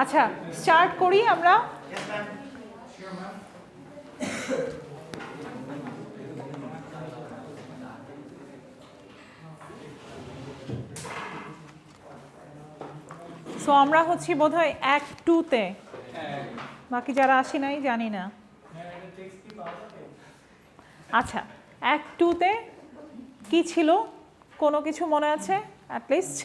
আচ্ছা স্টার্ট করি আমরা। সো আমরা হচ্ছি বোধহয় অ্যাক্ট 2 তে, বাকি যারা আসি নাই জানি না। আচ্ছা অ্যাক্ট 2 তে কি ছিল, কোনো কিছু মনে আছে at least?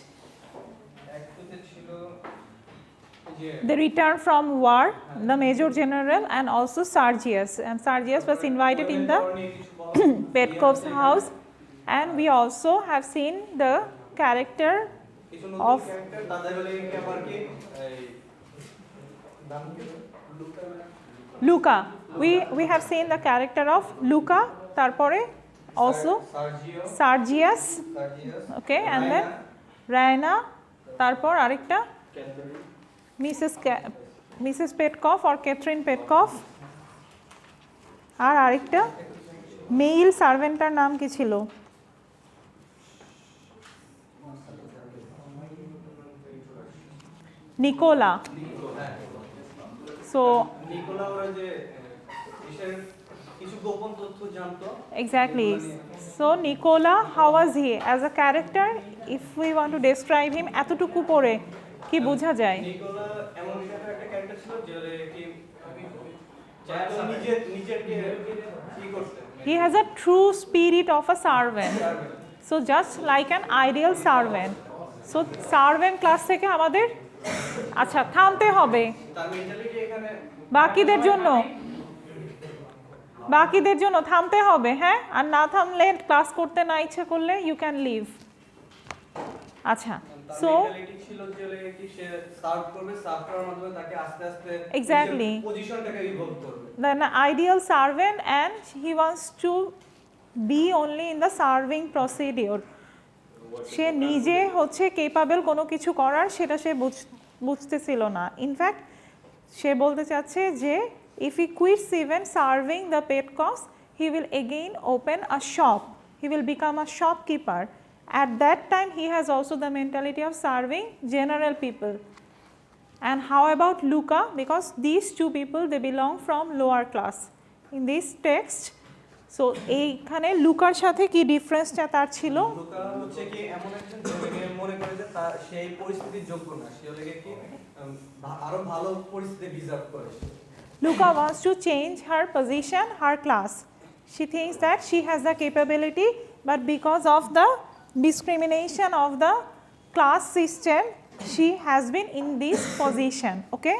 The return from war, the Major General and also Sergius. And Sergius was invited in the Petkov's house, and we also have seen the character of Luca. We have seen the character of Luca, tarpore also Sergius, okay, and then Raina, tarpor arekta Mrs. Petkov or Catherine Petkov, আর আরেকটা male সার্ভেন্টার নাম কি ছিল? Nicola. So exactly. So Nicola, how was he as a character? If we want to describe him, এতটুকু পড়ে কি বোঝা যায়? নিকোলা এমন একটা ক্যারেক্টার ছিল যে কি he has a true spirit of a servant. So just like an ideal servant. So servant class থেকে আমাদের আচ্ছা থামতে হবে তার মেন্টালিটি এখানে বাকিদের জন্য থামতে হবে, হ্যাঁ, আর না থামলে ক্লাস করতে না ইচ্ছা করলে ইউ ক্যান লিভ। আচ্ছা সো ছিল যে কি সে সার্ভ করবে, সার্ভ করার মাধ্যমে তাকে আস্তে আস্তে এক্স্যাক্টলি পজিশনটাকে রিভলভ করবে। an ideal servant and he wants to be only in the serving procedure. সে নিজে হচ্ছে কেপাবল কোনো কিছু করার, সেটা সে বুঝতেছিল না। ইনফ্যাক্ট সে বলতে চাচ্ছে যে if he quits even serving the Petkovs, he will again open a shop, he will become a shopkeeper. At that time he has also the mentality of serving general people. And how about Luca? Because these two people, they belong from lower class in this text. So এইখানে লুকার সাথে কি ডিফারেন্সটা তার ছিল? Luka হচ্ছে কি এমন একজন যে মনে করে যে তার সেই পরিস্থিতির যোগ্য না, সে লাগে কি আরো ভালো পরিস্থিতি ডিজার্ভ করে। Luca wants to change her position, her class. She thinks that she has the capability, but because of the discrimination of the class system, she has been in this position, okay?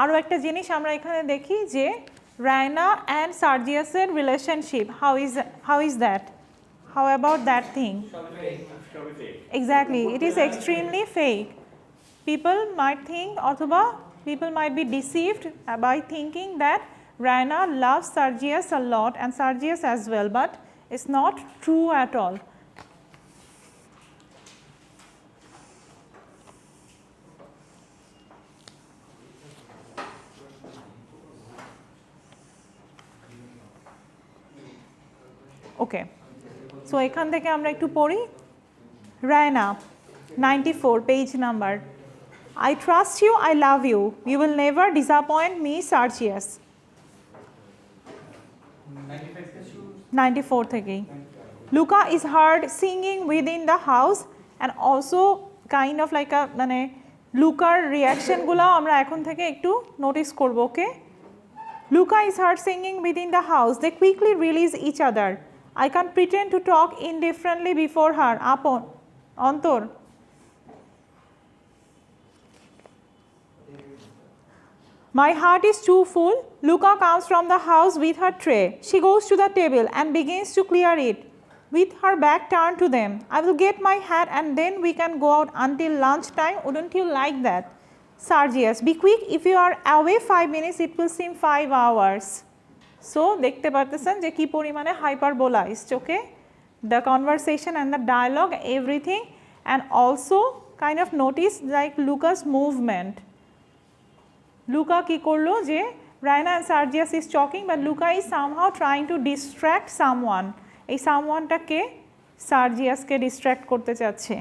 আরো একটা জিনিস আমরা এখানে দেখি যে Raina and Sergius's relationship, how is that? How about that thing? Exactly, it is extremely fake. People might think, অথবা people might be deceived by thinking that Raina loves Sergius a lot and Sergius as well, but it's not true at all. Okay, so এখান থেকে আমরা একটু পড়ি। Raina 94 page number. I trust you, I love you. You will never disappoint me, Sergius. 94 থেকেই। Luca is heard singing within the house and also kind of like a মানে লুকার রিয়াকশনগুলো আমরা এখন থেকে একটু নোটিস করব, ওকে? Luca is heard singing within the house. They quickly release each other. I can't pretend to talk indifferently before her. Apon, Antor. My heart is too full. Luca comes from the house with her tray. She goes to the table and begins to clear it. With her back turned to them. I will get my hat and then we can go out until lunchtime. Wouldn't you like that? Sergius, be quick. If you are away 5 minutes, it will seem 5 hours. So, দেখতে পারতেছেন যে কি পরিমাণে hyperbolized, okay? The conversation and the dialogue, everything, and also kind of notice like Luca's movement. Luca কি করলো যে Raina and Sergius is talking, but Luca is somehow trying to distract someone. এই সামওয়ানটাকে সার্জিয়াসকে distract করতে চাচ্ছে।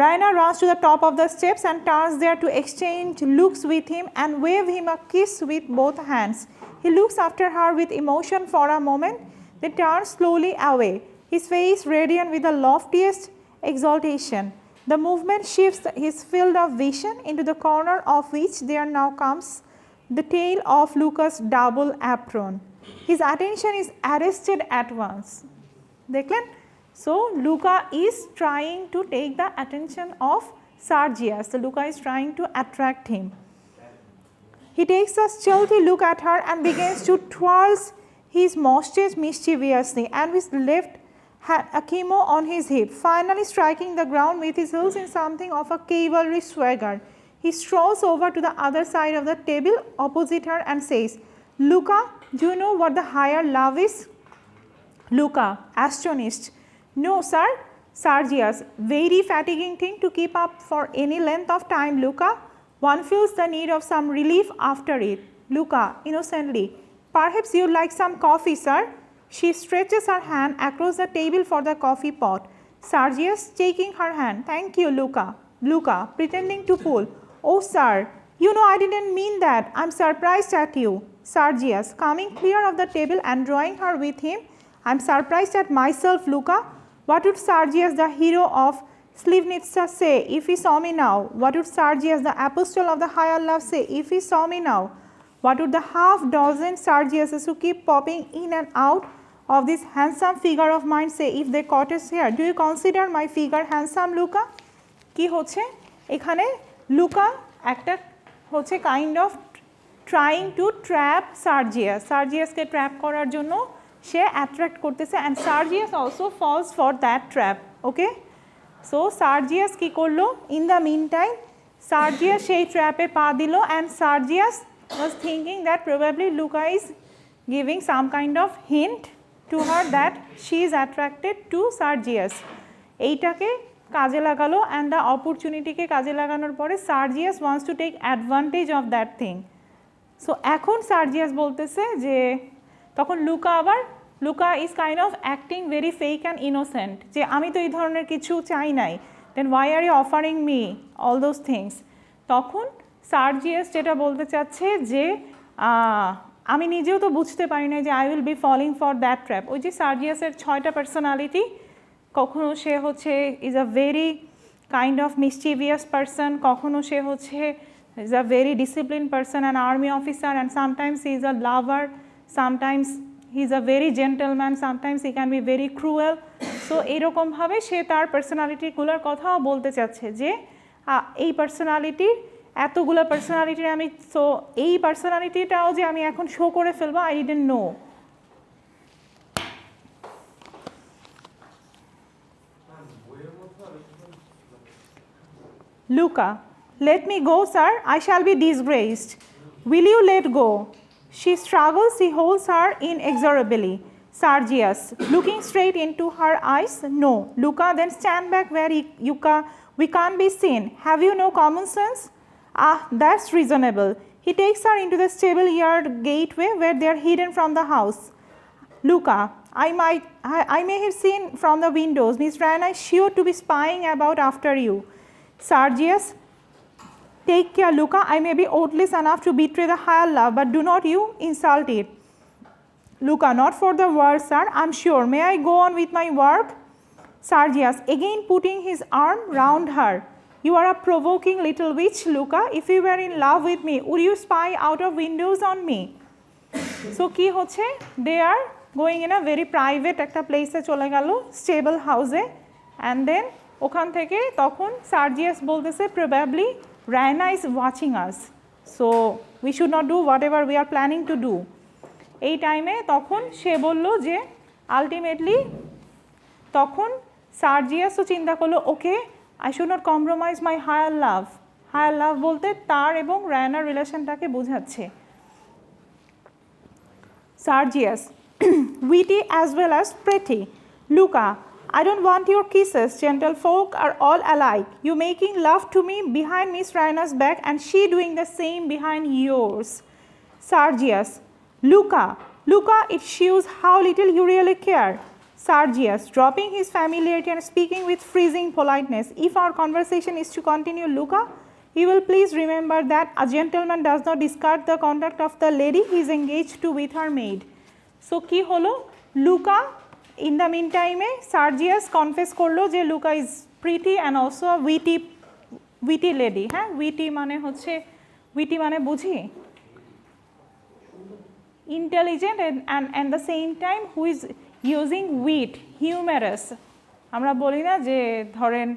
Raina runs to the top of the steps and turns there to exchange looks with him and wave him a kiss with both hands. He looks after her with emotion for a moment, then turns slowly away, his face radiant with the loftiest exaltation. The movement shifts his field of vision into the corner of which there now comes the tail of Luca's double apron. His attention is arrested at once. দেখলেন? So Luca is trying to take the attention of Sergius. So Luca is trying to attract him. He takes a stealthy look at her and begins to twirl his mustache mischievously and with left hand akimo on his hip, finally striking the ground with his heels in something of a cavalry swagger. He strolls over to the other side of the table opposite her and says, Luca, do you know what the higher love is? Luca, astonished. No, sir. Sergius, very fatiguing thing to keep up for any length of time, Luca. One feels the need of some relief after it. Luca, innocently, perhaps you'd like some coffee, sir? She stretches her hand across the table for the coffee pot. Sergius, taking her hand, thank you, Luca. Luca, pretending to pull. Oh, sir, you know I didn't mean that. I'm surprised at you. Sergius, coming clear of the table and drawing her with him. I'm surprised at myself, Luca. What would Sergius, the hero of Slivnitsa, say if he saw me now? What would Sergius, the apostle of the higher love, say if he saw me now? What would the half-dozen Sergiuses who keep popping in and out of this handsome figure of mine say if they caught us here? Do you consider my figure handsome, Luca? কি হচ্ছে এখানে Louka একটা হচ্ছে kind of trying to trap সার্জিয়াসকে trap করার জন্য সে attract করতেছে and Sergius also falls for that trap okay so Sergius কী করলো in the meantime Sergius সেই ট্র্যাপে পা দিল and Sergius was thinking that probably Louka is giving some kind of hint to her that she is attracted to Sergius এইটাকে কাজে লাগালো and the অপরচুনিটিকে কাজে লাগানোর পরে Sergius wants to take advantage of that thing so এখন Sergius বলতেছে যে তখন Louka is kind of acting very fake and innocent যে আমি তো এই ধরনের কিছু চাই নাই then why are you offering me all those things তখন সার্জিয়াস যেটা বলতে চাচ্ছে যে আমি নিজেও তো বুঝতে পারি না যে I will be falling for that trap ওই যে সার্জিয়াসের 6টা পার্সোনালিটি কখনো সে হচ্ছে is a very kind of mischievous person কখনো সে হচ্ছে is a very discipline person an army officer and sometimes he is a lover sometimes he is a very gentleman sometimes he can be very cruel so এইরকমভাবে সে তার পার্সোনালিটিগুলোর কথাও বলতে চাচ্ছে যে এই পার্সোনালিটির এতগুলো পার্সোনালিটির আমি সো এই পার্সোনালিটিটাও যে আমি এখন শো করে ফেলবো I didn't know Luca, let me go, sir. I shall be disgraced. Will you let go? She struggles, he holds her inexorably. Sergius, looking straight into her eyes, no. Luca, then stand back where we can't be seen. Have you no common sense? Ah, that's reasonable. He takes her into the stable yard gateway where they are hidden from the house. Luca, I may have seen from the windows. Miss Raina is sure to be spying about after you. Sergius, take care, Luca. I may be odorless enough to betray the higher love, but do not you insult it. Luca, not for the world, sir, I'm sure. May I go on with my work? Sergius, again putting his arm round her. You are a provoking little witch, Luca. If you were in love with me, would you spy out of windows on me? So কি হচ্ছে they are going in a very private একটা প্লেসে চলে গেল stable হাউসে and then ওখান থেকে তখন সার্জিয়াস বলতেছে probably Raina is watching us so we should not do what ever we are planning to do এই টাইমে তখন সে বলল যে আলটিমেটলি তখন সার্জিয়াসও চিন্তা করলো okay I should not compromise my higher love বলতে তার এবং রায়নার রিলেশনটাকে বোঝাচ্ছে Sergius, witty as well as pretty. Luca, I don't want your kisses. Gentlefolk are all alike. You making love to me behind Miss Raina's back and she doing the same behind yours. Sergius, Luca, Luca, it shows how little you really care. Sergius, dropping his familiarity and speaking with freezing politeness. If our conversation is to continue, Luca, you will please remember that a gentleman does not discard the conduct of the lady he is engaged to with her maid. So, ki holo? Luca, in the meantime, Sergius confess korlo je Luca is pretty and also a witty lady. Witty mane bujhi? Intelligent and the same time who is using wit, humorous. আমরা বলি না যে ধরেন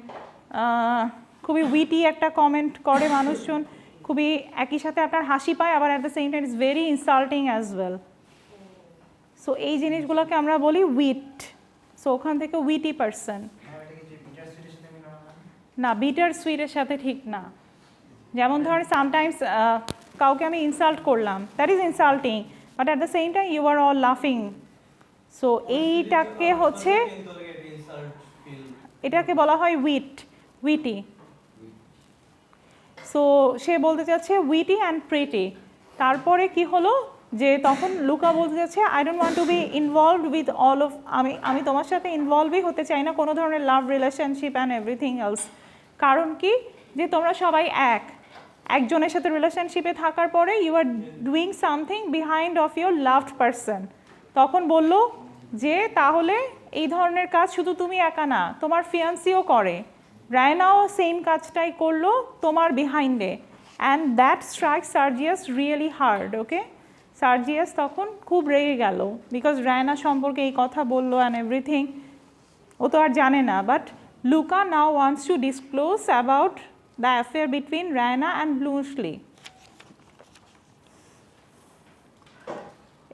খুবই witty একটা comment করে মানুষজন, খুবই একই সাথে আপনার হাসি পায়, আবার at the same time it's very insulting as well. So এই জিনিসগুলোকে আমরা বলি উইট। সো ওখান থেকে উইটি পারসন। না, বিটার সুইটের সাথে ঠিক না। যেমন ধরেন সামটাইমস কাউকে আমি ইনসাল্ট করলাম, that is insulting, but at the same time you are all লাফিং। সো এইটাকে হচ্ছে, এটাকে বলা হয় উইটি। সো সে বলতে চাচ্ছে উইটি অ্যান্ড প্রিটি। তারপরে কি হলো যে তখন লুকা বলতে চাচ্ছে I don't want to B involved with all of, আমি তোমার সাথে ইনভলভই হতে চাই না কোনো ধরনের লাভ রিলেশনশিপ অ্যান্ড এভরিথিং এলস। কারণ কি, যে তোমরা সবাই একজনের সাথে রিলেশনশিপে থাকার পরে you are doing something behind of your loved person. তখন বলল যে তাহলে এই ধরনের কাজ শুধু তুমি একা না, তোমার ফিয়ান্সিও করে, রায়নাও সেম কাজটাই করলো তোমার বিহাইন্ডে। And that strike Sergius really hard. Okay, Sergius তখন খুব রেগে গেল, বিকজ রায়না সম্পর্কে এই কথা বললো অ্যান্ড এভরিথিং, ও তো আর জানে না। But Louka now wants to disclose about the affair between Raina and Bluntschli.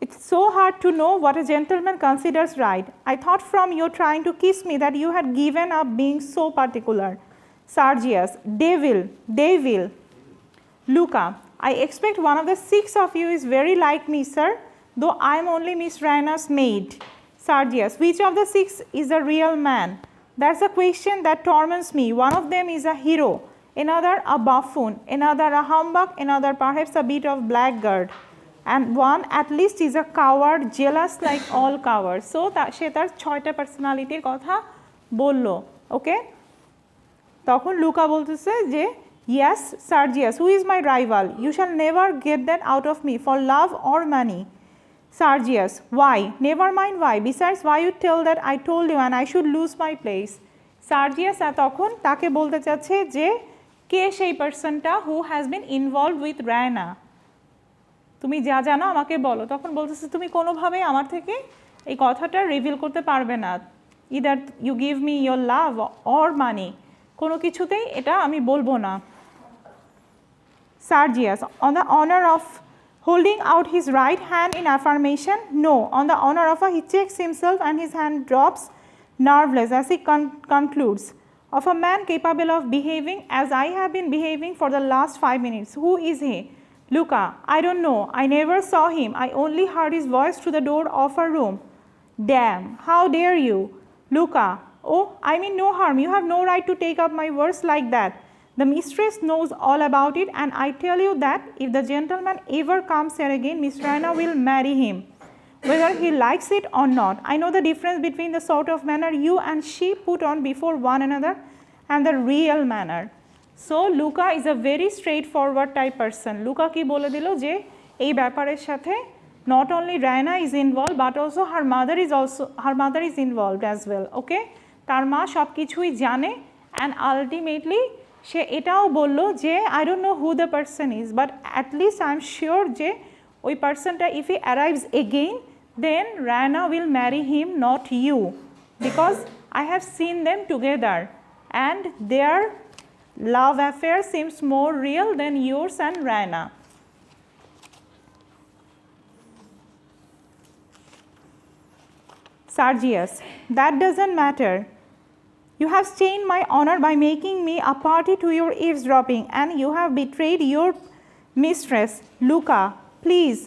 It's so hard to know what a gentleman considers right. I thought from your trying to kiss me that you had given up being so particular. Sergius, devil. Luca, I expect one of the 6 of you is very like me, sir, though I am only Miss Raina's maid. Sergius, which of the 6 is a real man? That's a question that torments me. One of them is a hero, another a buffoon, another a humbug, another perhaps a bit of blackguard. And one at least is a coward, jealous like all cowards. So সে তার 6টা পার্সোনালিটির কথা বলল। ওকে, তখন Luka বলতেছে যে yes, Sergius, who is my rival? You shall never get that out of me for love or money. Sergius, why? Never mind why. Besides, why you tell that I told you and I should lose my place? Sergius তখন তাকে বলতে চাচ্ছে যে কে সেই পার্সনটা who has been involved with Raina. তুমি যা জানো আমাকে বলো। তখন বলতেছে তুমি কোনোভাবেই আমার থেকে এই কথাটা রিভিল করতে পারবে না, either you give me your love or money, কোনো কিছুতেই এটা আমি বলবো না। Sergius, on the honor of holding out his right hand in affirmation, no. On the honor of he checks himself and his hand drops nerveless as he concludes. Of a man capable of behaving as I have been behaving for the last 5 minutes. Who is he? Luca, I don't know. I never saw him. I only heard his voice through the door of a room. Damn, how dare you? Luca, oh, I mean no harm. You have no right to take up my words like that. The mistress knows all about it, and I tell you that if the gentleman ever comes here again, Miss Raina will marry him, whether he likes it or not. I know the difference between the sort of manner you and she put on before one another and the real manner. So Luca is a very straightforward type person. Luca কি বলে দিল যে এই ব্যাপারের সাথে not only Raina is involved but also her mother is involved as well. Okay, তার মা সব কিছুই জানে, and ultimately সে এটাও বলল যে I don't know who the person is, but at least I am sure যে ওই পার্সনটা if he arrives again then Raina will marry him, not you, because I have seen them together and their love affair seems more real than yours and Raina. Sergius, that doesn't matter. You have stained my honor by making me a party to your eavesdropping, and you have betrayed your mistress. Luca, please.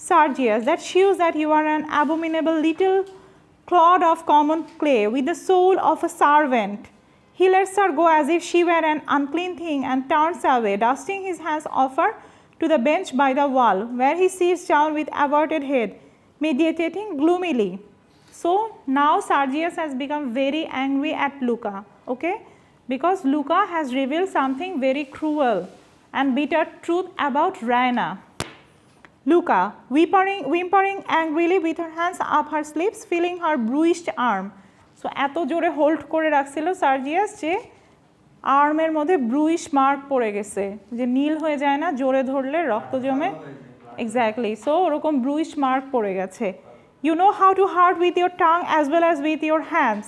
Sergius, that shows that you are an abominable little clod of common clay with the soul of a servant. He lets her go as if she were an unclean thing and turns away, dusting his hands off her to the bench by the wall, where he sits down with averted head. meditating gloomily. So now Sergius has become very angry at Luca, okay, because Luca has revealed something very cruel and bitter truth about Raina. Luca, whimpering angrily with her hands up her sleeves, feeling her bruised arm. So এত জোরে hold করে রাখছিল সার্জিয়াস যে আর্মের মধ্যে ব্রুইশ mark পড়ে গেছে, যে নীল হয়ে যায় না জোরে ধরলে রক্ত জমে, এক্স্যাক্টলি, সো ওরকম ব্রুইশ মার্ক পড়ে গেছে। You know how to hurt with your tongue as well as with your hands,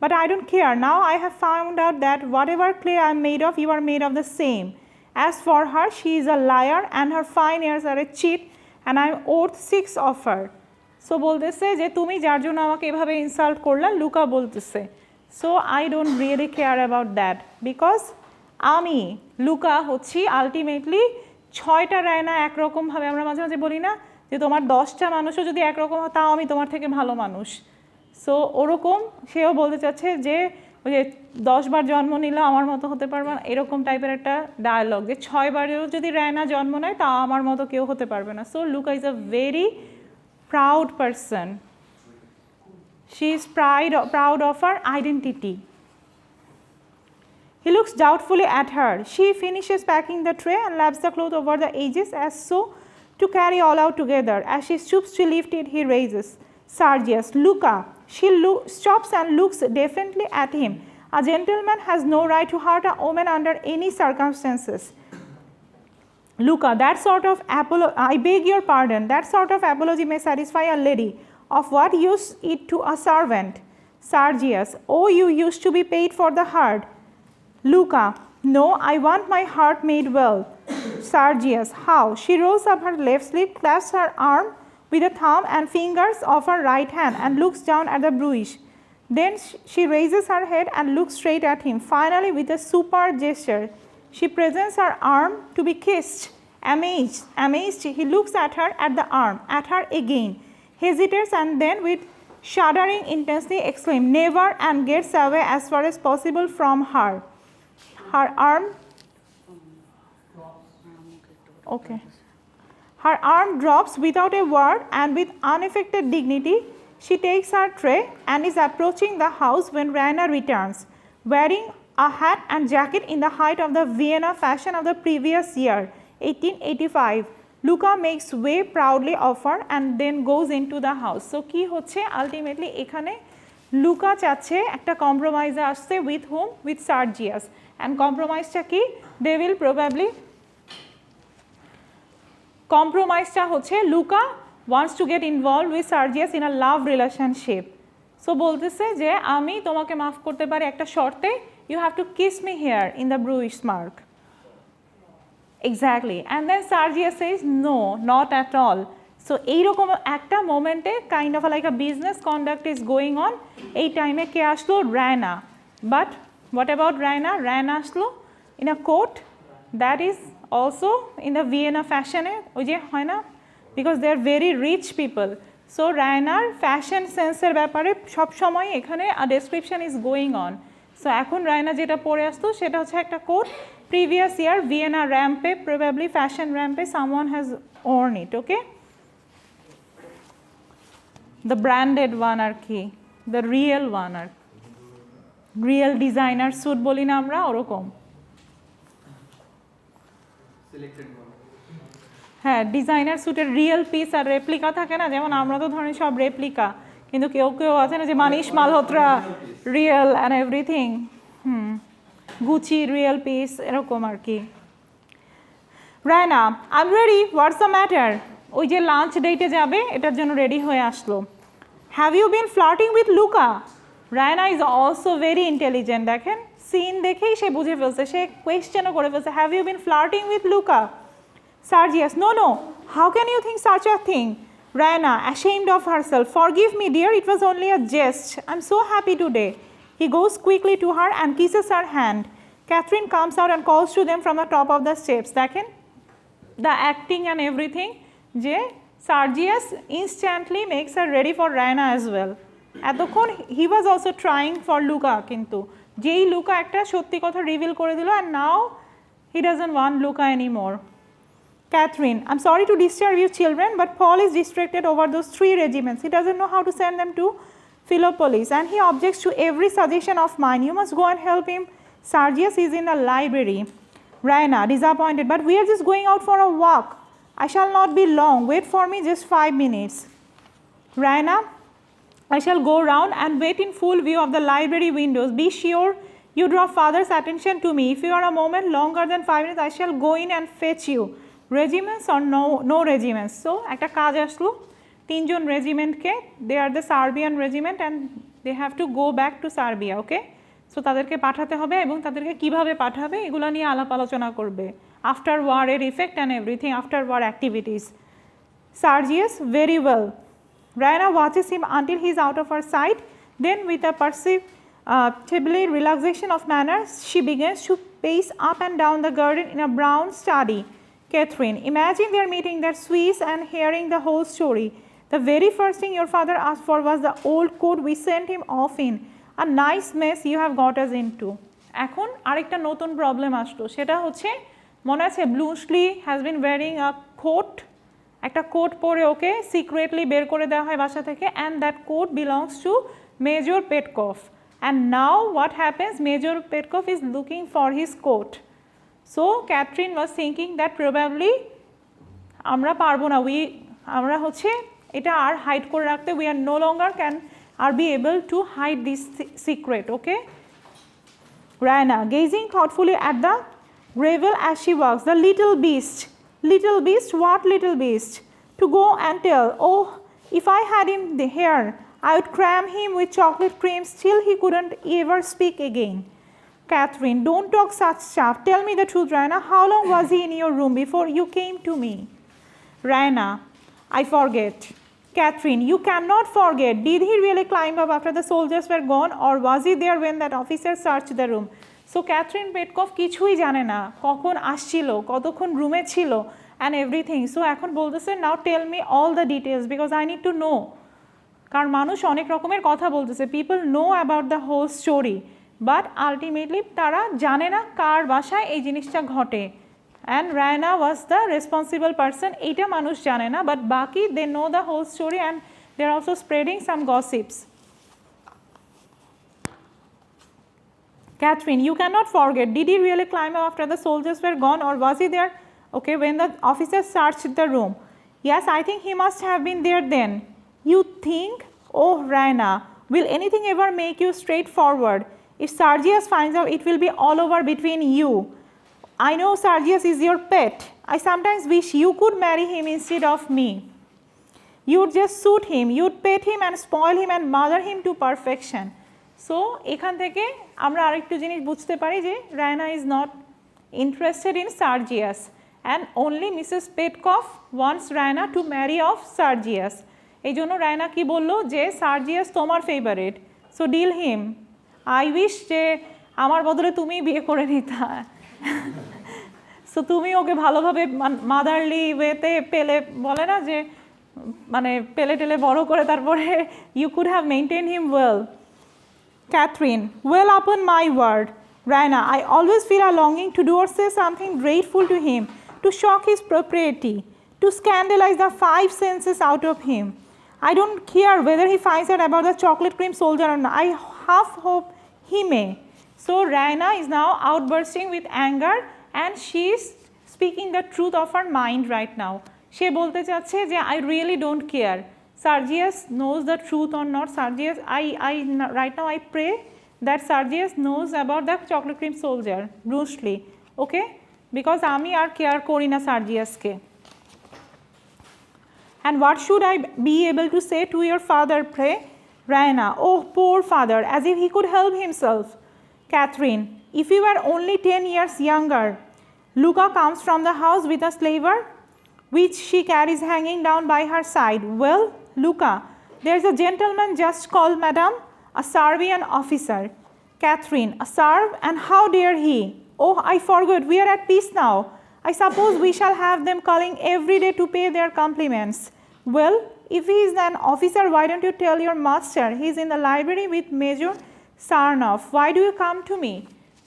but I don't care. Now I have found out that whatever clay I am made of, you are made of the same. As for her, she is a liar and her fine ears are a cheat, and I am owed 6 of her. So বলতেছে যে তুমি যার জন্য আমাকে এভাবে insult করলা, Luka বলতেছে। So I don't really care about that because আমি লুকা হচ্ছি আলটিমেটলি 6টা রায়না একরকমভাবে, আমরা মাঝে মাঝে বলি না যে তোমার 10টা মানুষও যদি একরকম হয় তাও আমি তোমার থেকে ভালো মানুষ। সো ওরকম সেও বলতে চাচ্ছে যে ওই যে 10 বার জন্ম নিলে আমার মতো হতে পারবে না, এরকম টাইপের একটা ডায়ালগ, যে 6 বারেও যদি রায়না জন্ম নেয় তাও আমার মতো কেউ হতে পারবে না। So Louka is a very proud person. She is proud of her identity. He looks doubtfully at her. She finishes packing the tray and laps the cloth over the edges as so to carry all out together. As she stoops to lift it, he raises. Sergius, Luca. She stops and looks defiantly at him. A gentleman has no right to hurt a woman under any circumstances. Luca, that sort of I beg your pardon, that sort of apology may satisfy a lady. Of what use it to a servant? Sergius, oh, you used to be paid for the hurt. Luca, no, I want my heart made well. Sergius, how? She rolls up her left sleeve, clasps her arm with the thumb and fingers of her right hand and looks down at the bruise. Then she raises her head and looks straight at him. Finally, with a super gesture, she presents her arm to be kissed. Amazed, he looks at her, at the arm, at her again, hesitates, and then with shuddering intensely exclaims, never, and gets away as far as possible from her. Her arm, okay. Her arm drops without a word, and with unaffected dignity, she takes her tray and is approaching the house when Raina returns, wearing a hat and jacket in the height of the Vienna fashion of the previous year, 1885. Luca makes way proudly of her and then goes into the house. So কি হচ্ছে ultimately এখানে Luka চাচ্ছে একটা কম্প্রোমাইজে আসছে, with whom, with Sergius, and কম্প্রোমাইজটা কি, they will probably, কম্প্রোমাইজটা হচ্ছে Louka wants to get involve with Sergius in a love relationship. So বলতেছে যে আমি তোমাকে মাফ করতে পারি একটা শর্তে, you have to kiss me here in the bruise mark. Exactly. And then Sergius says, no, not at all. So এইরকম একটা মোমেন্টে kind of like a business conduct is going on. এই টাইমে কে আসলো, Raina. But what about Raina? Raina আসলো in a coat that is also in the Vienna ফ্যাশনে, ওই যে হয় না, because they are very rich people. So রায়নার ফ্যাশন সেন্সের ব্যাপারে সবসময় এখানে a description is going on. So এখন রায়না যেটা পরে আসতো সেটা হচ্ছে একটা coat, previous year Vienna র্যাম্পে, probably fashion র্যাম্পে someone has worn it, okay, the branded one আর কি, দ্য রিয়েল ওয়ান, আর রিয়েল ডিজাইনার স্যুট বলি না আমরা, ওরকম। হ্যাঁ, ডিজাইনার স্যুটের রিয়েল পিস আর রেপ্লিকা থাকে না, যেমন আমরা তো ধরেন সব রেপ্লিকা, কিন্তু কেউ কেউ আছে না যে Manish Malhotra real and everything, Gucci real piece, এরকম আর কি। Raina, I am ready, what's the matter? ওই যে লাঞ্চ ডেটে যাবে এটার জন্য রেডি হয়ে আসলো। Have you been flirting with Louka? Raina is also very intelligent, দেখেন সিন দেখেই সে বুঝে ফেলছে, সে কোয়েশ্চেনও করে ফেলছে, have you been flirting with Louka? Sergius, no, no, how can you think such a thing? Raina, ashamed of herself, forgive me dear, it was only a jest. I'm so happy today. He goes quickly to her and kisses her hand. Catherine comes out and calls to them from the top of the steps. দেখেন the acting and everything, যে Sergius instantly makes her ready for Raina as well. এতক্ষণ he was also trying for Luca, কিন্তু যেই Luka একটা সত্যি কথা reveal করে দিল, and now he doesn't want Luca anymore. Catherine, I'm sorry to disturb you children, but Paul is distracted over those 3 regiments. He doesn't know how to send them to Philoppolis, and he objects to every suggestion of mine. You must go and help him. Sergius is in the library. Raina, disappointed, but we are just going out for a walk. I shall not be long. Wait for me just 5 minutes. Raina, I shall go round and wait in full view of the library windows. Be sure you draw father's attention to me. If you are a moment longer than 5 minutes, I shall go in and fetch you. Regiments or no regiments? So, একটা কাজ আসলো 3 জন রেজিমেন্টকে, they are the Serbian regiment and they have to go back to Serbia, okay? So তাদেরকে পাঠাতে হবে এবং তাদেরকে কিভাবে পাঠাবে এগুলো নিয়ে আলাপ আলোচনা করবে। After war এর effect and everything, after war activities. Sergius, very well. Raina watches him until he is out of her sight. Then with a perceptible relaxation of manner, she begins to pace up and down the garden in a brown study. Catherine, imagine their meeting their Swiss and hearing the whole story. The very first thing your father asked for was the old coat we sent him off in. A nice mess you have got us into. এখন আরেকটা নতুন problem আসলো, সেটা হচ্ছে মনে আছে Bluntschli has been wearing a coat, একটা coat পরে ওকে সিক্রেটলি বের করে দেওয়া হয় বাসা থেকে, and that coat belongs to Major Petkoff, and now what happens, Major Petkoff is looking for his coat. So Catherine was thinking that probably আমরা পারবো না, আমরা হচ্ছে এটা আর হাইড করে রাখতে, we are no longer can are be able to hide this secret, okay? Raina, gazing thoughtfully at the gravel as she walks, the little beast, what little beast? To go and tell, oh, if I had him here, I would cram him with chocolate creams till he couldn't ever speak again. Catherine, don't talk such stuff. Tell me the truth, Raina. How long was he in your room before you came to me? Raina, I forget. Catherine, you cannot forget. Did he really climb up after the soldiers were gone, or was he there when that officer searched the room? So Catherine Petkov কিছুই জানে না কখন আসছিল, কতক্ষণ রুমে ছিল and everything. So এখন বলতেছে now tell me all the details because I need to know. কারণ মানুষ অনেক রকমের কথা বলতেছে, people know about the whole story, but ultimately তারা জানে না কার বাসায় এই জিনিসটা ঘটে. And Raina was the responsible person. Eta manush jane na, but baki they know the whole story and they are also spreading some gossips. Catherine, you cannot forget. Did he really climb up after the soldiers were gone, or was he there? Okay, when the officers searched the room. Yes, I think he must have been there then. You think? Oh, Raina, will anything ever make you straightforward? If Sergius finds out, it will be all over between you. I know Sergius is your pet. I sometimes wish you could marry him instead of me. You'd just suit him, you'd pet him and spoil him and mother him to perfection. So, এখান থেকে আমরা আরেকটু জিনিস বুঝতে পারি যে Raina is not interested in Sergius and only Mrs. Petkov wants Raina to marry off Sergius. এই জন্য Raina কি বললো যে Sergius তোমার favourite, so deal him. I wish যে আমার বদলে তুমি বিয়ে করে নিতা. সো তুমি ওকে ভালোভাবে মাদারলি ওয়েতে পেলে, বলে না যে মানে পেলে টেলে বড় করে তারপরে you could have maintain him well. Catherine, well upon my word. Raina, I always feel a longing to do or say something grateful to him, to shock his propriety, to scandalize the 5 senses out of him. I don't care whether he finds out about the chocolate cream soldier or not. I half hope he may. So Raina is now outbursting with anger and she is speaking the truth of her mind right now. She বলতে চাচ্ছে যে I really don't care. Sergius knows the truth or not. Sergius, right now I pray that Sergius knows about the chocolate cream soldier, Bruce Lee, okay? Because আমি আর care করি না Sergiusকে. And what should I be able to say to your father, pray? Raina, oh poor father, as if he could help himself. Catherine, if you were only 10 years younger. Luca comes from the house with a slaver, which she carries hanging down by her side. Well, Luca, there's a gentleman just called Madam, a Serbian officer. Catherine, a Serb, and how dare he? Oh, I forgot, we are at peace now. I suppose we shall have them calling every day to pay their compliments. Well, if he is an officer, why don't you tell your master? He is in the library with Major Sarnoff. Why do you come to me?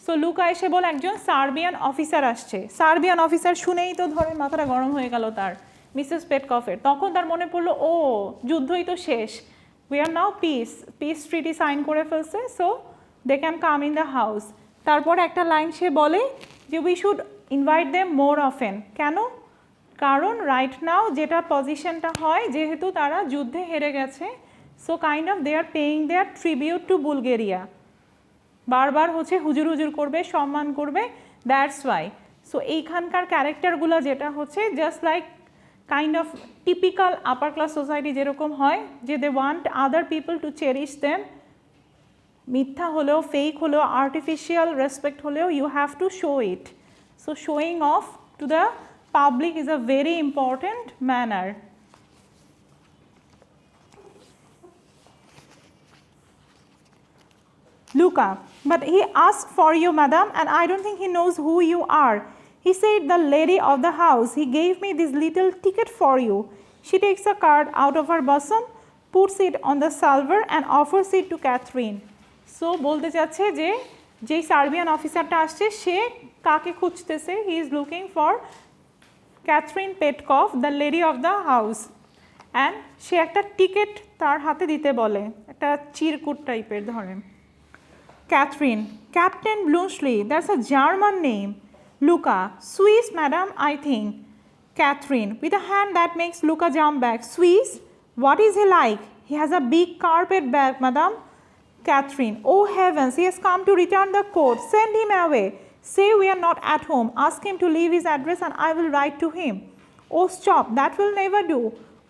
So Louka এসে বলে একজন Serbian officer আসছে। Serbian officer শুনেই তো ধরে মাথাটা গরম হয়ে গেল তার, মিসেস পেটকফের। তখন তার মনে পড়লো, ও যুদ্ধই তো শেষ, we are now peace treaty sign করে ফেলছে, so they can come in the house. তারপর একটা লাইন সে বলে যে we should invite them more often. কেন? কারণ রাইট নাও যেটা পজিশনটা হয়, যেহেতু তারা যুদ্ধে হেরে গেছে, so kind of they are paying their tribute to Bulgaria. বারবার হচ্ছে হুজুর হুজুর করবে, সম্মান করবে, দ্যাটস ওয়াই। সো এইখানকার ক্যারেক্টারগুলো যেটা হচ্ছে just like kind of typical upper class society যেরকম হয়, যে they want other people to cherish them. মিথ্যা হলেও, ফেক হলেও, আর্টিফিশিয়াল রেসপেক্ট হলেও, you have to show it. So showing off to the public is a very important manner. Luca, but he asked for you, madam, and I don't think he knows who you are. He said, the lady of the house. He gave me this little ticket for you. She takes a card out of her bosom, puts it on the salver and offers it to Catherine. So বলতে চাচ্ছে যে যেই Serbian অফিসারটা আসছে সে কাকে খুঁজতেছে, he is looking for Catherine Petkov, the lady of the house, and সে একটা ticket তার হাতে দিতে বলে, একটা চিরকুট টাইপের ধরেন। Catherine, Captain Blunchley, that's a German name. Luca, Swiss, madam, I think. Catherine, with a hand that makes Luca jump back. Swiss? What is he like? He has a big carpet bag, madam. Catherine, oh heavens, he has come to return the coat. Send him away. Say we are not at home. Ask him to leave his address and I will write to him. Oh, stop. That will never do.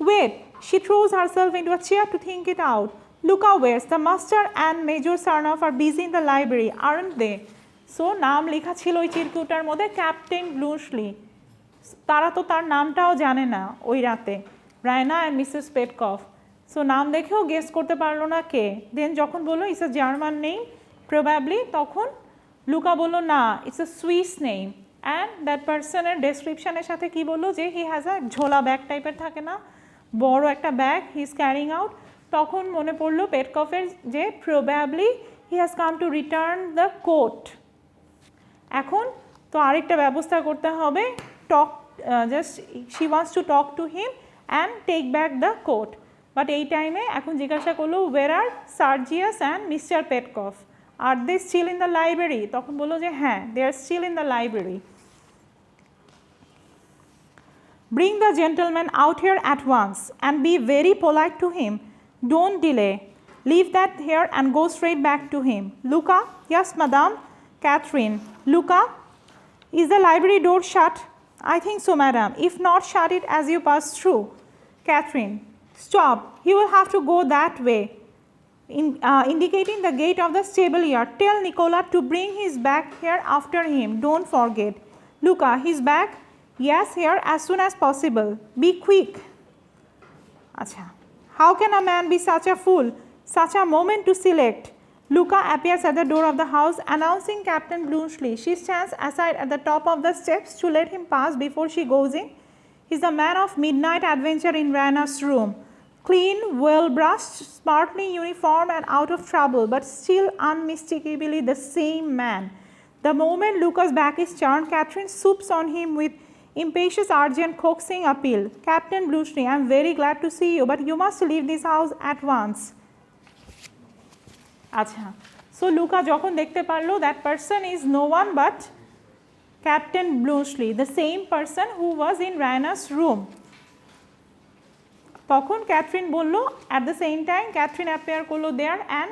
Wait. She throws herself into a chair to think it out. Luca waits. The master and Major Sarnoff are busy in the library, aren't they? So, নাম লেখা ছিল ওই চিরকুটার মধ্যে captain ব্লুশলি। তারা তো তার নামটাও জানে না ওই রাতে, রায়না অ্যান্ড মিসেস পেটকফ। সো নাম দেখেও গেস করতে পারলো না কে। দেন যখন বললো it's a German name probably, তখন লুকা বললো না, it's a Swiss name. And that পার্সনের ডেসক্রিপশনের সাথে কি বললো যে হি হ্যাজ আ ঝোলা ব্যাগ টাইপের থাকে না, বড় একটা bag he is carrying out. তখন মনে পড়লো পেটকফের যে probably he has come to return the coat. এখন তো আরেকটা ব্যবস্থা করতে হবে, talk just she wants to talk to him and take back the coat. But এই টাইমে এখন জিজ্ঞাসা করলো where are Sergius and Mister Petkoff, are they still in the library? তখন বললো যে হ্যাঁ, they are still in the library. Bring the gentleman out here at once and be very polite to him. Don't delay. Leave that here and go straight back to him. Luca? Yes, madam. Catherine? Luca? Is the library door shut? I think so, madam. If not, shut it as you pass through. Catherine? Stop. He will have to go that way. Indicating the gate of the stable yard. Tell Nicola to bring his bag here after him. Don't forget. Luca, his bag? Yes, here as soon as possible. Be quick. Acha. How can a man be such a fool? Such a moment to select. Luca appears at the door of the house, announcing Captain Blunchley. She stands aside at the top of the steps to let him pass before she goes in. He's a man of midnight adventure in Rana's room. Clean, well-brushed, smartly uniformed and out of trouble, but still unmistakably the same man. The moment Luca's back is turned, Catherine swoops on him with impatient, urgent, coaxing appeal. Captain Blunchley, I am very glad to see you, but you must leave this house at once. আচ্ছা, so Louka যখন দেখতে পারলো that person is no one but Captain Bluntschli, the same person who was in Raina's room. তখন Catherine বললো, at the same time Catherine appear করলো there and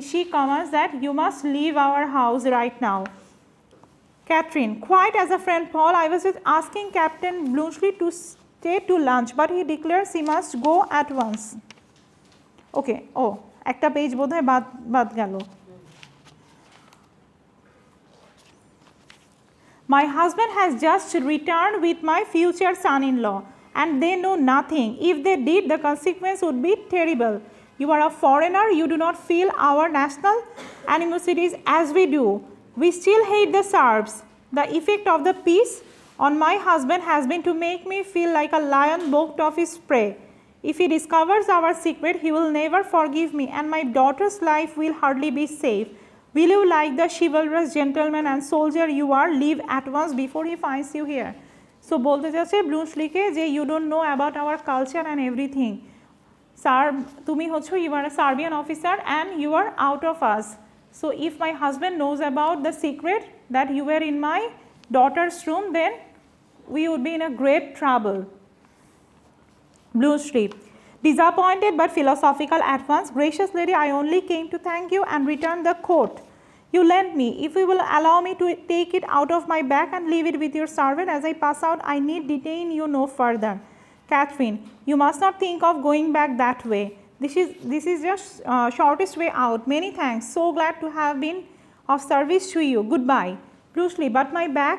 she commands that you must leave our house right now. Catherine, quite as a friend, Paul, I was just asking Captain Blunchley to stay to lunch, but he declares he must go at once. Okay, oh, একটা page বোধহয় বাদ গেল। My husband has just returned with my future son-in-law, and they know nothing. If they did, the consequence would be terrible. You are a foreigner, you do not feel our national animosities as we do. We still hate the Serbs. The effect of the peace on my husband has been to make me feel like a lion balked of his prey. If he discovers our secret, he will never forgive me, and my daughter's life will hardly be safe. Will you, like the chivalrous gentleman and soldier you are, leave at once before he finds you here? So বলতে চাচ্ছে ব্লুমসলিকে যে you don't know about our culture and everything. Sir, তুমি হচ্ছো, you are a Serbian officer and you are out of us. So if my husband knows about the secret that you were in my daughter's room, then we would be in a great trouble. Bloomsbury. Disappointed but philosophical at once, gracious lady, I only came to thank you and return the coat you lent me. If you will allow me to take it out of my bag and leave it with your servant as I pass out, I need detain you no further. Catherine, you must not think of going back that way. This is just shortest way out. Many thanks. So glad to have been of service to you. Goodbye. Brucely, but my bag,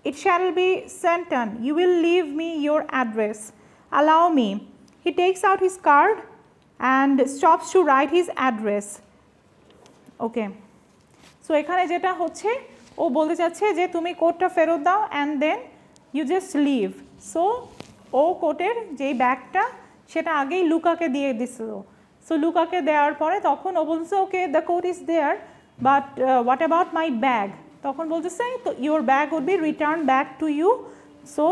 it shall be sent on. You will leave me your address. Allow me. He takes out his card and stops to write his address. Okay. So এখানে যেটা হচ্ছে ও বলতে চাচ্ছে যে তুমি কোটটা ফেরত দাও and then you just leave. So ও কোটের যেই ব্যাগটা সেটা আগেই লুকাকে দিয়ে দিছিল। সো লুকাকে দেওয়ার পরে তখন ও বলছে okay the coat is there but what about my bag, তখন বলতেছে তো your bag would be return back to you, so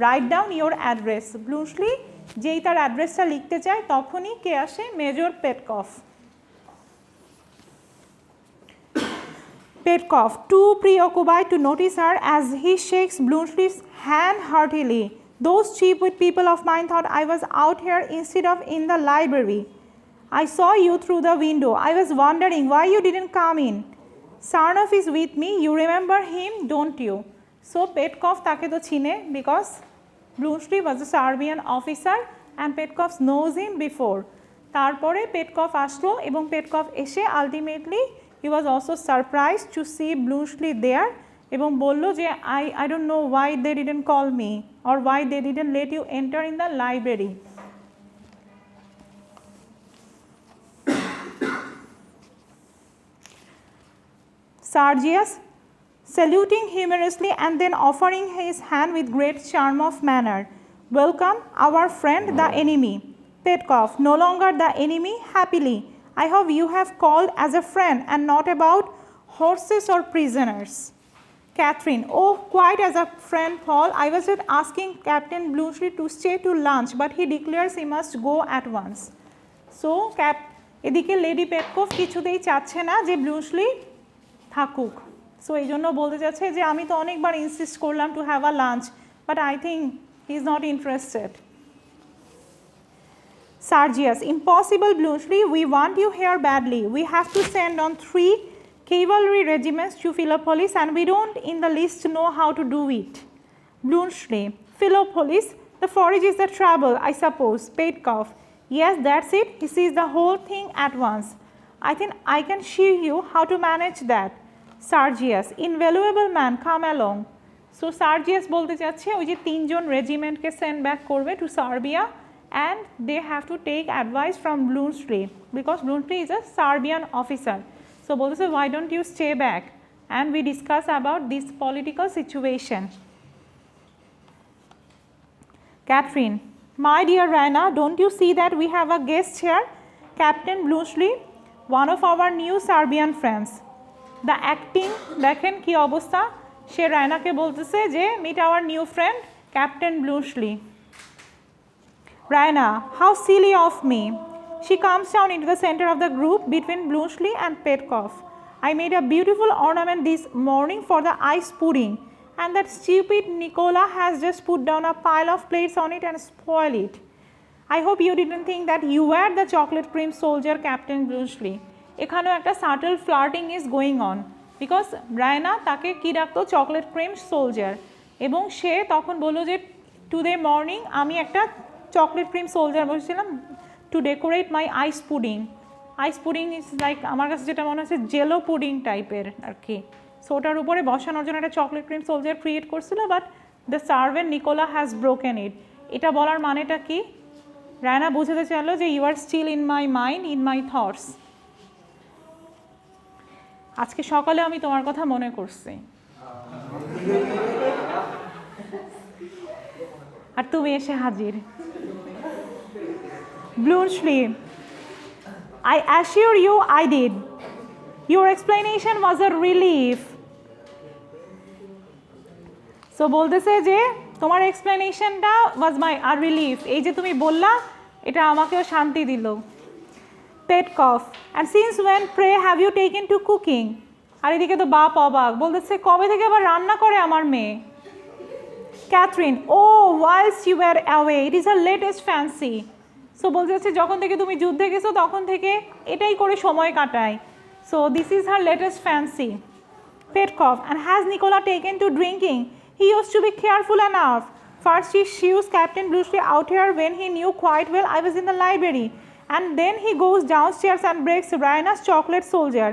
write down your address. Bluntschli যেই তার অ্যাড্রেসটা লিখতে চায় তখনই কে আসে, Major Petkoff. Petkov, too preoccupied to notice her as he shakes Bloomsley's hand heartily. Those cheap-wit people of mine thought I was out here instead of in the library. I saw you through the window. I was wondering why you didn't come in. Sarnoff is with me. You remember him, don't you? So Petkov take to chine because Bloomsley was a Serbian officer and Petkov knows him before. তারপরে Petkov আসলো এবং Petkov এসে ultimately he was also surprised to see Bloomsley there এবং বলল যে I don't know why they didn't call me or why they didn't let you enter in the library. Sergius, saluting humorously and then offering his hand with great charm of manner. Welcome, our friend, the enemy. Petkov, no longer the enemy, happily. I hope you have called as a friend and not about horses or prisoners. Catherine, oh, quite as a friend, Paul. I was just asking Captain Bloomsley to stay to lunch, but he declares he must go at once. So, এদিকে lady পেটকভ কিছুতেই চাচ্ছে না যে ব্লুমসলি থাকুক। So এই জন্য বলতে চাচ্ছে যে আমি তো অনেকবার ইনসিস্ট করলাম to have a lunch, but I think he is not interested. Sergius, impossible Bloomsley, we want you here badly. We have to send on 3 cavalry regiments to Philoppolis and we don't in the least know how to do it. Bloomsley, Philoppolis, the forage is the trouble, I suppose. Petkov, yes, that's it. He sees the whole thing at once. I think I can show you how to manage that. Sergius, invaluable man, come along. So Sergius বলতে চাচ্ছে ওই যে 3 জন রেজিমেন্টকে send back করবে to Serbia and they have to take advice from Bloomsley because Bloomsley is a Serbian officer. So বলতেছে why don't you stay back and we discuss about this political situation. Catherine, my dear Raina, don't you see that we have a guest here, Captain Bloomsley, one of our new Serbian friends. The acting দেখেন কি অবস্থা, সে রায়নাকে বলতেছে যে meet our new friend Captain Bloomsley. Raina, how silly of me. She comes down into the center of the group between Bloomsley and Petkov. I made a beautiful ornament this morning for the ice pudding and that stupid Nicola has just put down a pile of plates on it and spoiled it. I hope you didn't think that you were the chocolate cream soldier, Captain Bloomsley. এখানেও একটা subtle flirting is going on because Raina তাকে কী ডাকতো chocolate cream soldier এবং সে তখন বললো যে today morning আমি একটা চকলেট ক্রিম সোলজার বসেছিলাম to decorate my ice pudding. Ice pudding is like আমার কাছে যেটা মনে হচ্ছে জেলো পুডিং টাইপের আর কি। সো ওটার উপরে বসানোর জন্য একটা চকলেট ক্রিম সোলজার ক্রিয়েট করছিল but the servant Nicola has broken it. এটা বলার মানেটা কি? রায়না বোঝাতে চাইলো যে you are still in my mind, in my thoughts. আজকে সকালে আমি তোমার কথা মনে করছি আর তুমি এসে হাজির। Bloomsley, I assure you I did. Your explanation was a relief. So বলতেছে যে তোমার এক্সপ্লেনেশনটা ওয়াজ মাই আর রিলিফ, এই যে তুমি বললা এটা আমাকেও শান্তি দিল। Petkoff, and since when pray have you taken to cooking, আর এদিকে তো বাপ অবাক, বলতেছে কবে থেকে আবার রান্না করে আমার মেয়ে। ক্যাথরিন, ও whilst you were away it is her latest fancy. So বলতেছে যখন থেকে তুমি যুদ্ধে গেছো তখন থেকে এটাই করে সময় কাটায়। So this is her latest fancy. Petkoff, and has Nicola taken to drinking? He used to be careful enough. First he shews Captain Bluesly out here when he knew quite well I was in the library. And then he goes downstairs and breaks Raina's chocolate soldier.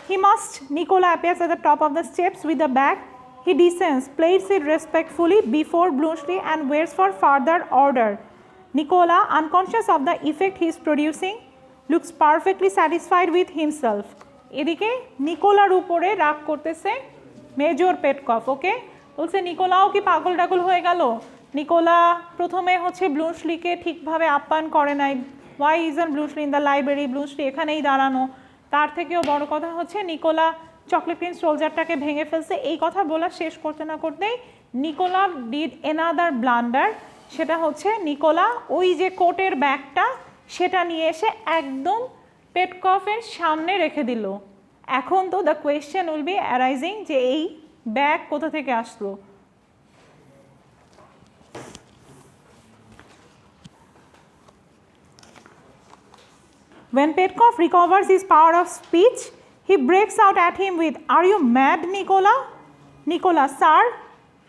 He must. Nicola appears at the top of the steps with the bag. He descends, plates it respectfully before Bluesly and waits for further order. Nicola, unconscious of the effect he is producing, looks perfectly satisfied with himself. এদিকে নিকোলার উপরে রাগ করতেছে major পেটকফ। ওকে, বলছে নিকোলাও কি পাগল টাগল হয়ে গেল? Nikola প্রথমে হচ্ছে ব্লুসলিকে ঠিকভাবে আপ্যায়ন করে নাই। Why isn't Bluntschli in the library? Bluntschli এখানেই দাঁড়ানো। তার থেকেও বড় কথা হচ্ছে নিকোলা চকলেট প্রিন্স সোলজারটাকে ভেঙে ফেলছে। এই কথা বলা শেষ করতে না করতেই নিকোলা ডিড এনাদার ব্লান্ডার। সেটা হচ্ছে নিকোলা ওই যে কোটের ব্যাগটা সেটা নিয়ে এসে একদম পেটকফের সামনে রেখে দিল। এখন তো the question will be arising যে এই ব্যাগ কোথা থেকে আসলো। When Petkov recovers his power of speech, he breaks out at him with, "Are you mad, Nicola?" Nicola, "Sir,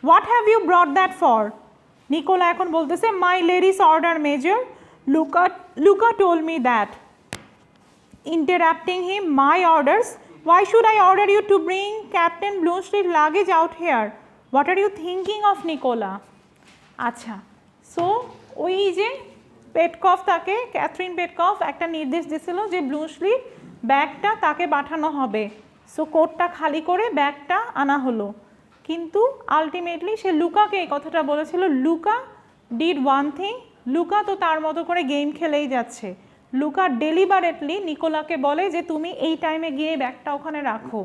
what have you brought that for?" Nicola এখন বলতেছে, "My lady's order, Major. Luca told me that." Interrupting him, "My orders? Why should I order you to bring Captain Bluesly's luggage out here? What are you thinking of, Nicola?" আচ্ছা, so ওই যে পেটকফ তাকে, Catherine পেটকফ একটা নির্দেশ দিয়েছিল যে ব্লুসলি ব্যাগটা তাকে পাঠানো হবে। সো কোটটা খালি করে ব্যাগটা আনা হলো, কিন্তু আলটিমেটলি সে লুকাকে এই কথাটা বলেছিল। Louka did one thing, Louka তো তার মতো করে গেম খেলেই যাচ্ছে। লুকা ডেলিবারেটলি নিকোলাকে বলে যে তুমি এই টাইমে গিয়ে ব্যাগটা ওখানে রাখো,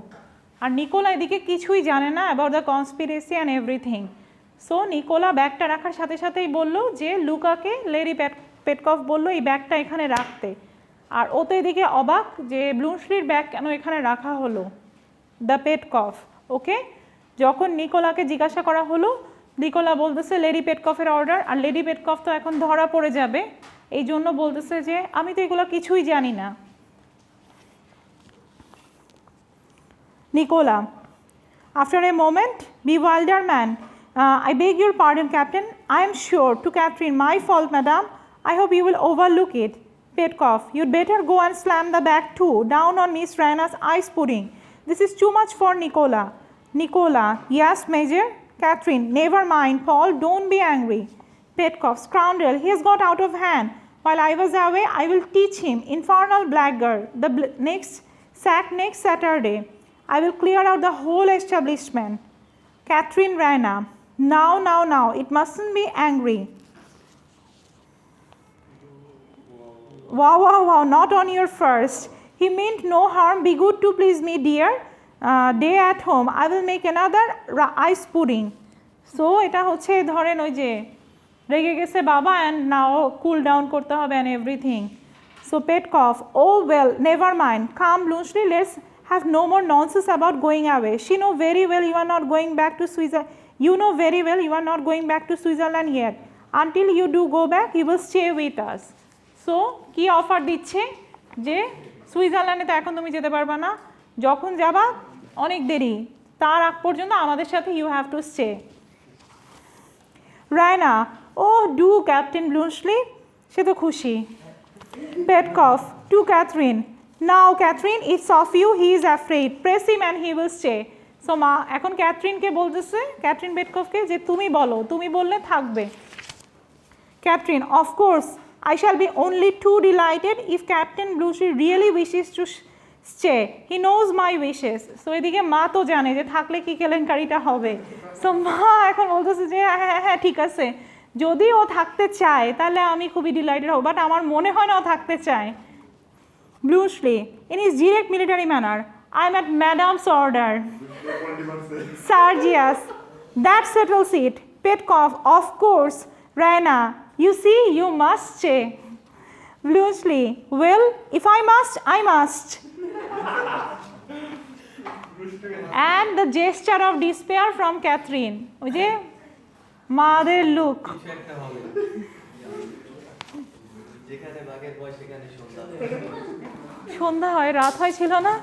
আর নিকোলা এদিকে কিছুই জানে না about the conspiracy and everything. So Nicola ব্যাগটা রাখার সাথে সাথেই বলল যে লুকাকে লেডি পেটকফ বলল এই ব্যাগটা এখানে রাখতে, আর ও তো এদিকে অবাক যে ব্লুসলির ব্যাগ কেন এখানে রাখা হলো। দ্য পেটকফ, ওকে, যখন নিকোলাকে জিজ্ঞাসা করা হলো নিকোলা বলতেছে লেডি পেটকফের অর্ডার, আর লেডি পেটকফ তো এখন ধরা পড়ে যাবে, এই জন্য বলতেছে যে আমি তো এগুলো কিছুই জানি না। Nicola, after a moment, bewildered man, I beg your pardon, Captain. I am sure, to Catherine, my fault, madam. I hope you will overlook it. Petkov, you'd better go and slam the bag too, down on Miss Raina's ice pudding. This is too much for Nicola. Nicola, yes, Major. Catherine, never mind, Paul, don't be angry. Petkov, scoundrel, he has got out of hand. While I was away, I will teach him, infernal blackguard, the next Saturday. I will clear out the whole establishment. Catherine Raina, now, it mustn't be angry. Wow, not on your first. He meant no harm. Be good to please me, dear. Day at home, I will make another ice pudding. So এটা হচ্ছে ধরেন ওই যে রেগে গেছে বাবা, and now cool down করতে হবে and everything. So Petkov, oh well, never mind. Calm, Bluesly, let's have no more nonsense about going away. She know very well you are not going back to Switzerland. You know very well you are not going back to Switzerland yet. Until you do go back, you will stay with us. So কি offer দিচ্ছে যে সুইজারল্যান্ডে তো এখন তুমি যেতে পারবা না, যখন যাবা অনেক দেরি, তার আগ পর্যন্ত আমাদের সাথে you have to stay. Raina, ও ডু ক্যাপ্টেন ব্লুসলি, সে তো খুশি। Petkoff, to Catherine, now Catherine, it's of you, he is afraid, press him and he will stay. So মা এখন ক্যাথরিনকে বলতেছে, ক্যাথরিন পেটকফকে, যে তুমি বলো, তুমি বললে থাকবে। Catherine, of course I shall be only too delighted if Captain Bluesly really wishes to stay. He knows my wishes. So এদিকে মা তো জানে যে থাকলে কি কেলেঙ্কারিটা হবে। সো মা এখন বলতেছে যে হ্যাঁ ঠিক আছে, যদি ও থাকতে চায় তাহলে আমি খুবই ডিলাইটেড হব, বাট আমার মনে হয় না ও থাকতে চায়। Bluesly, in his direct military manner, I'm at Madam's order. Sergius, that settles it. Petkov, of course. Raina, you see, you must say. Bluntschli, well, if I must, I must. And the gesture of despair from Catherine. ওই যে মাদের look. কিছু একটা হবে যেখানে বাঘের ভয় সেখানে সন্ধ্যা সন্ধ্যা হয়, রাত হয় ছিল না?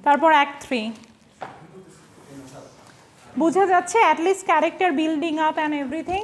তারপর অ্যাক্ট 3 বোঝা যাচ্ছে at least character building up and everything.